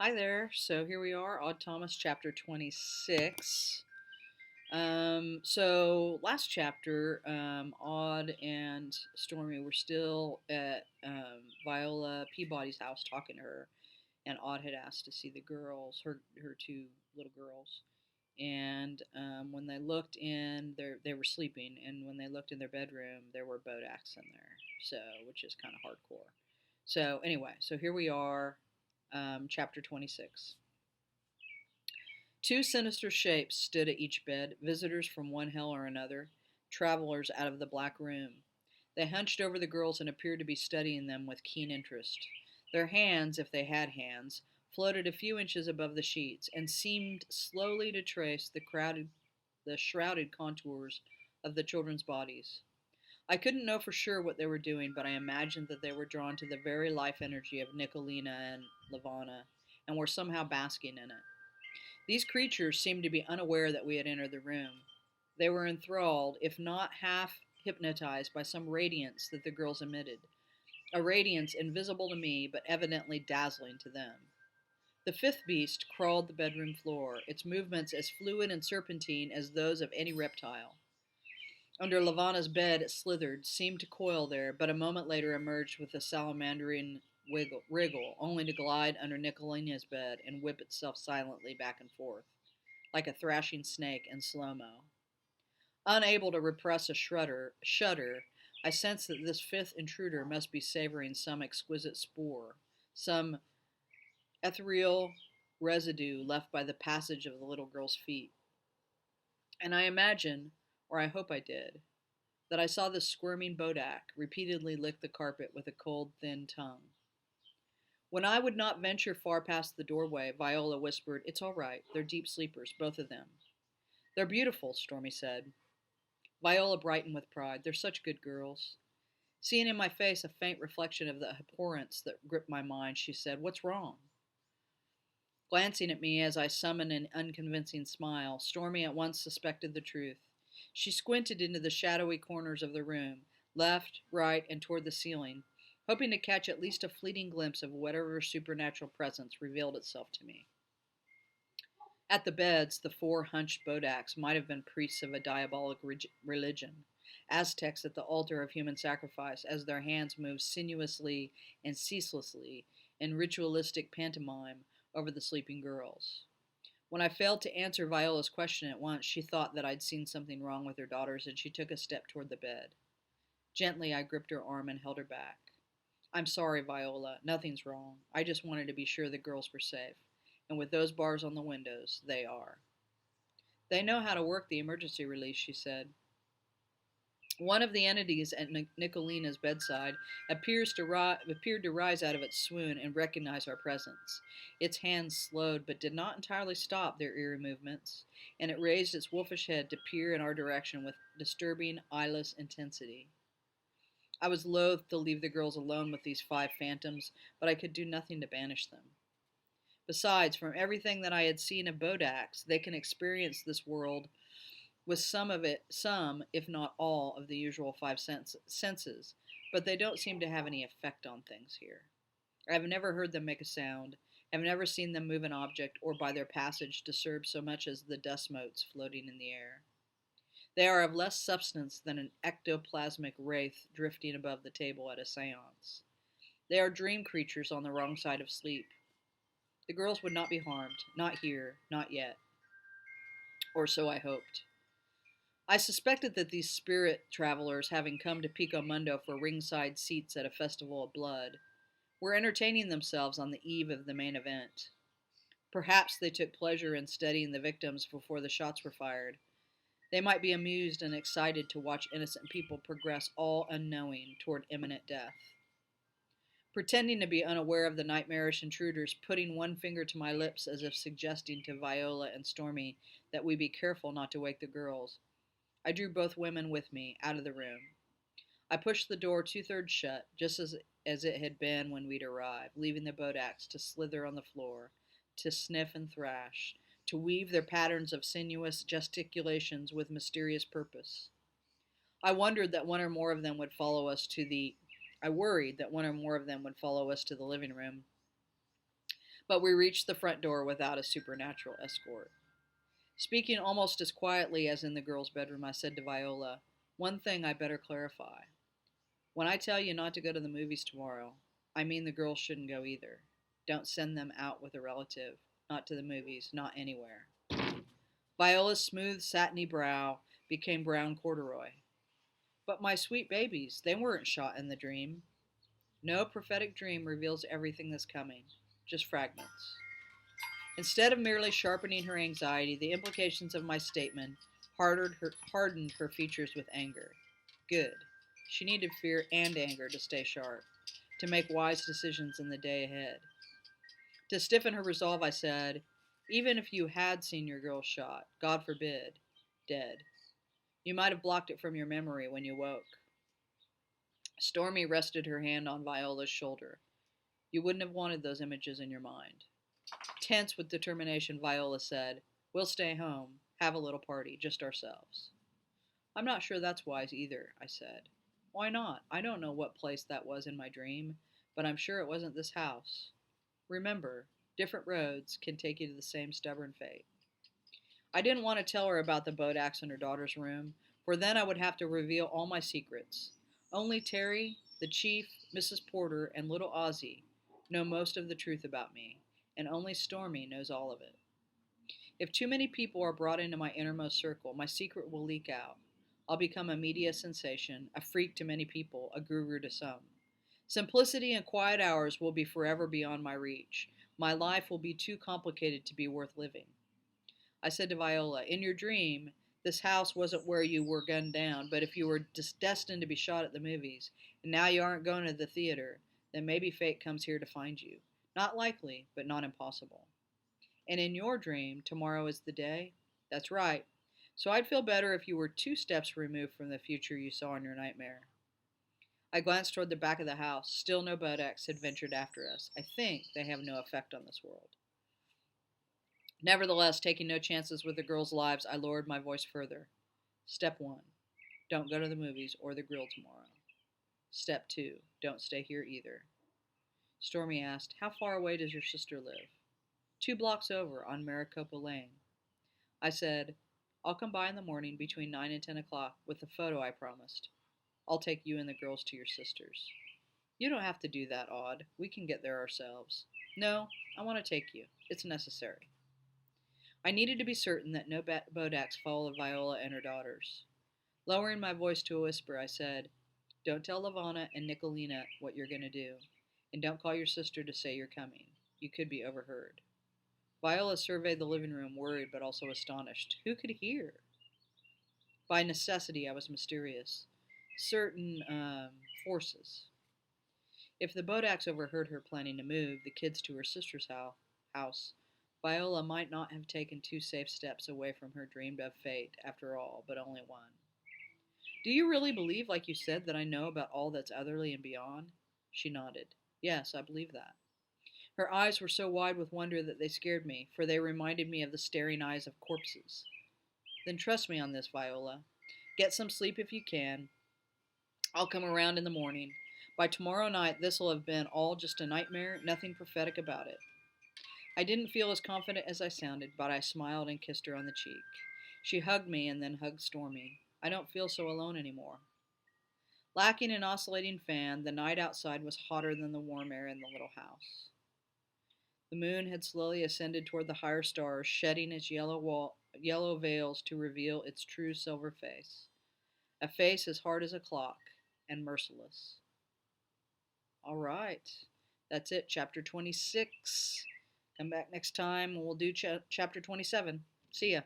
Hi there. So here we are, Odd Thomas, chapter 26. So last chapter, Odd and Stormy were still at Viola Peabody's house talking to her, and Odd had asked to see the girls, her two little girls. And when they looked in, they were sleeping, and when they looked in their bedroom, there were bodaks in there. So, which is kind of hardcore. So anyway, so here we are, chapter 26. Two sinister shapes stood at each bed, visitors from one hell or another, travelers out of the black room. They hunched over the girls and appeared to be studying them with keen interest. Their hands, if they had hands, floated a few inches above the sheets and seemed slowly to trace the shrouded contours of the children's bodies. I couldn't know for sure what they were doing, but I imagined that they were drawn to the very life energy of Nicolina and Lavana and were somehow basking in it. These creatures seemed to be unaware that we had entered the room. They were enthralled, if not half hypnotized, by some radiance that the girls emitted, a radiance invisible to me, but evidently dazzling to them. The fifth beast crawled the bedroom floor, its movements as fluid and serpentine as those of any reptile. Under Lavana's bed it slithered, seemed to coil there, but a moment later emerged with a salamandrine wriggle, only to glide under Nicolina's bed and whip itself silently back and forth, like a thrashing snake in slow-mo. Unable to repress a shudder, I sensed that this fifth intruder must be savoring some exquisite spore, some ethereal residue left by the passage of the little girl's feet. And I imagine, or I hope I did, that I saw the squirming bodak repeatedly lick the carpet with a cold, thin tongue. When I would not venture far past the doorway, Viola whispered, "It's all right. They're deep sleepers, both of them." "They're beautiful," Stormy said. Viola brightened with pride. "They're such good girls." Seeing in my face a faint reflection of the abhorrence that gripped my mind, she said, "What's wrong?" Glancing at me as I summoned an unconvincing smile, Stormy at once suspected the truth. She squinted into the shadowy corners of the room, left, right, and toward the ceiling, hoping to catch at least a fleeting glimpse of whatever supernatural presence revealed itself to me. At the beds, the four hunched bodaks might have been priests of a diabolic religion, Aztecs at the altar of human sacrifice, as their hands moved sinuously and ceaselessly in ritualistic pantomime over the sleeping girls. When I failed to answer Viola's question at once, she thought that I'd seen something wrong with her daughters, and she took a step toward the bed. Gently, I gripped her arm and held her back. "I'm sorry, Viola. Nothing's wrong. I just wanted to be sure the girls were safe. And with those bars on the windows, they are." "They know how to work the emergency release," she said. One of the entities at Nicolina's bedside appeared to rise out of its swoon and recognize our presence. Its hands slowed, but did not entirely stop their eerie movements, and it raised its wolfish head to peer in our direction with disturbing, eyeless intensity. I was loath to leave the girls alone with these five phantoms, but I could do nothing to banish them. Besides, from everything that I had seen of bodaks, they can experience this world with some, if not all, of the usual five senses, but they don't seem to have any effect on things here. I have never heard them make a sound, have never seen them move an object, or by their passage disturb so much as the dust motes floating in the air. They are of less substance than an ectoplasmic wraith drifting above the table at a seance. They are dream creatures on the wrong side of sleep. The girls would not be harmed, not here, not yet, or so I hoped. I suspected that these spirit travelers, having come to Pico Mundo for ringside seats at a festival of blood, were entertaining themselves on the eve of the main event. Perhaps they took pleasure in studying the victims before the shots were fired. They might be amused and excited to watch innocent people progress all unknowing toward imminent death. Pretending to be unaware of the nightmarish intruders, putting one finger to my lips as if suggesting to Viola and Stormy that we be careful not to wake the girls, I drew both women with me out of the room. I pushed the door two-thirds shut, just as it had been when we'd arrived, leaving the bodaks to slither on the floor, to sniff and thrash, to weave their patterns of sinuous gesticulations with mysterious purpose. I wondered that one or more of them would follow us to the I worried that one or more of them would follow us to the living room, But we reached the front door without a supernatural escort. Speaking almost as quietly as in the girl's bedroom, I said to Viola, "One thing I better clarify. When I tell you not to go to the movies tomorrow, I mean the girls shouldn't go either. Don't send them out with a relative. Not to the movies, not anywhere." Viola's smooth, satiny brow became brown corduroy. "But my sweet babies, they weren't shot in the dream." "No prophetic dream reveals everything that's coming, just fragments." Instead of merely sharpening her anxiety, the implications of my statement hardened her features with anger. Good. She needed fear and anger to stay sharp, to make wise decisions in the day ahead. To stiffen her resolve, I said, "Even if you had seen your girl shot, God forbid, dead, you might have blocked it from your memory when you woke." Stormy rested her hand on Viola's shoulder. "You wouldn't have wanted those images in your mind." Tense with determination, Viola said, "We'll stay home, have a little party, just ourselves." "I'm not sure that's wise either," I said. "Why not? I don't know what place that was in my dream, but I'm sure it wasn't this house. Remember, different roads can take you to the same stubborn fate." I didn't want to tell her about the bodaks in her daughter's room, for then I would have to reveal all my secrets. Only Terry, the chief, Mrs. Porter, and little Ozzy know most of the truth about me, and only Stormy knows all of it. If too many people are brought into my innermost circle, my secret will leak out. I'll become a media sensation, a freak to many people, a guru to some. Simplicity and quiet hours will be forever beyond my reach. My life will be too complicated to be worth living. I said to Viola, "In your dream, this house wasn't where you were gunned down, but if you were destined to be shot at the movies, and now you aren't going to the theater, then maybe fate comes here to find you. Not likely, but not impossible. And in your dream, tomorrow is the day?" "That's right. So I'd feel better if you were 2 steps removed from the future you saw in your nightmare." I glanced toward the back of the house. Still no bodaks had ventured after us. I think they have no effect on this world. Nevertheless, taking no chances with the girls' lives, I lowered my voice further. Step 1. Don't go to the movies or the grill tomorrow. Step 2. Don't stay here either. Stormy asked, "How far away does your sister live?" 2 blocks over on Maricopa Lane." I said, "I'll come by in the morning between 9 and 10 o'clock with the photo I promised. I'll take you and the girls to your sister's." "You don't have to do that, Odd. We can get there ourselves." "No, I want to take you. It's necessary." I needed to be certain that no bodaks followed Viola and her daughters. Lowering my voice to a whisper, I said, "Don't tell Lavana and Nicolina what you're going to do, and don't call your sister to say you're coming. You could be overheard." Viola surveyed the living room, worried but also astonished. Who could hear? By necessity, I was mysterious. Certain, forces. If the bodaks overheard her planning to move the kids to her sister's house, Viola might not have taken 2 safe steps away from her dreamed of fate, after all, but only one. "Do you really believe, like you said, that I know about all that's otherly and beyond?" She nodded. "Yes, I believe that." Her eyes were so wide with wonder that they scared me, for they reminded me of the staring eyes of corpses. "Then trust me on this, Viola. Get some sleep if you can. I'll come around in the morning. By tomorrow night, this'll have been all just a nightmare, nothing prophetic about it." I didn't feel as confident as I sounded, but I smiled and kissed her on the cheek. She hugged me and then hugged Stormy. I don't feel so alone anymore. Lacking an oscillating fan, the night outside was hotter than the warm air in the little house. The moon had slowly ascended toward the higher stars, shedding its yellow veils to reveal its true silver face. A face as hard as a clock and merciless. All right. That's it, chapter 26. Come back next time and we'll do chapter 27. See ya.